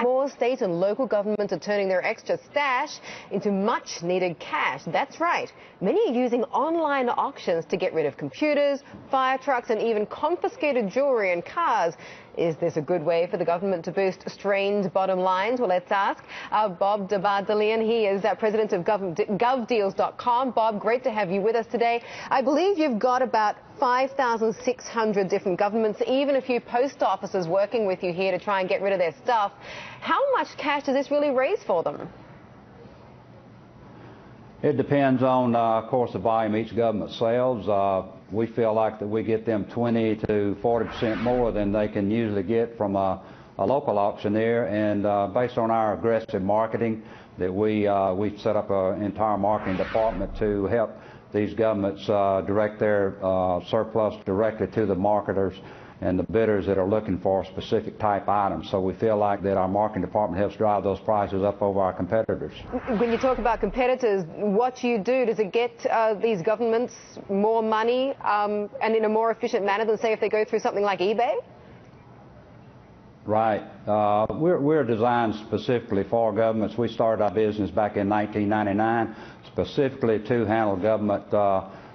More state and local governments are turning their extra stash into much-needed cash. That's right. Many are using online auctions to get rid of computers, fire trucks, and even confiscated jewelry and cars. Is this a good way for the government to boost strained bottom lines? Well, let's ask Bob DeBardelaben. He is president of GovDeals.com. Bob, great to have you with us today. I believe you've got about 5,600 different governments, even a few post offices working with you here to try and get rid of their stuff. How much cash does this really raise for them? It depends on, of course, the volume each government sells. We feel like that we get them 20 to 40% more than they can usually get from a local auctioneer, and based on our aggressive marketing, that we set up an entire marketing department to help these governments direct their surplus directly to the marketers and the bidders that are looking for specific type items. So we feel like that our marketing department helps drive those prices up over our competitors. When you talk about competitors, what do you do? Does it get these governments more money and in a more efficient manner than, say, if they go through something like eBay? Right. We're designed specifically for governments. We started our business back in 1999 specifically to handle government,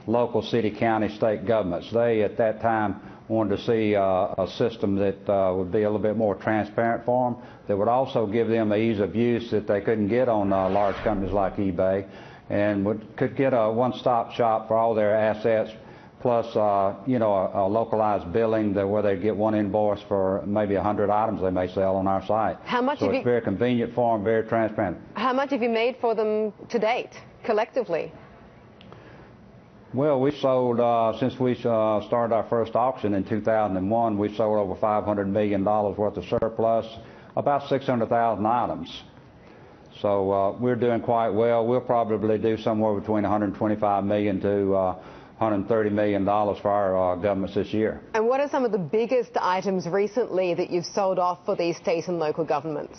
local, city, county, state governments. They, at that time, wanted to see a system that would be a little bit more transparent for them, that would also give them the ease of use that they couldn't get on large companies like eBay, and could get a one-stop shop for all their assets, plus you know, a localized billing where they get one invoice for maybe 100 items they may sell on our site. How much so it's very convenient for them, very transparent. How much have you made for them to date, collectively? Well, we sold, since we started our first auction in 2001, we sold over $500 million worth of surplus, about 600,000 items. So we're doing quite well. We'll probably do somewhere between $125 million to $130 million for our governments this year. And what are some of the biggest items recently that you've sold off for these state and local governments?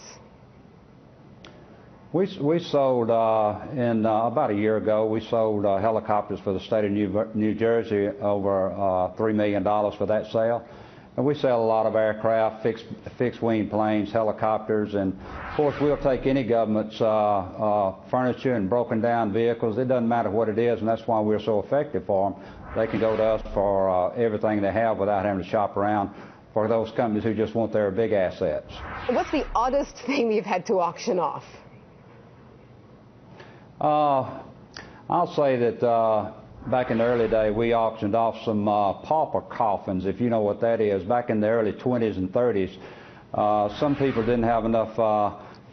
We sold, about a year ago, we sold helicopters for the state of New Jersey, over $3 million for that sale. And we sell a lot of aircraft, fixed-wing planes, helicopters, and of course we'll take any government's furniture and broken down vehicles. It doesn't matter what it is, and that's why we're so effective for them. They can go to us for everything they have without having to shop around for those companies who just want their big assets. What's the oddest thing you've had to auction off? I'll say that back in the early day, we auctioned off some pauper coffins, if you know what that is. Back in the early 20s and 30s, some people didn't have enough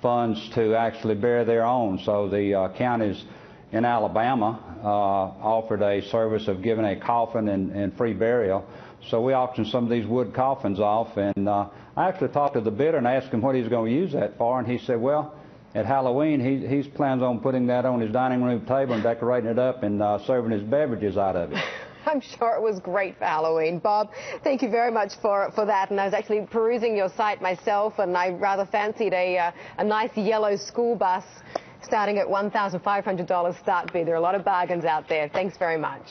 funds to actually bury their own, so the counties in Alabama offered a service of giving a coffin and free burial. So we auctioned some of these wood coffins off, and I actually talked to the bidder and asked him what he was going to use that for, and he said, well, at Halloween, he plans on putting that on his dining room table and decorating it up and serving his beverages out of it. I'm sure it was great for Halloween. Bob, thank you very much for that. And I was actually perusing your site myself, and I rather fancied a nice yellow school bus starting at $1,500 start bid. There are a lot of bargains out there. Thanks very much.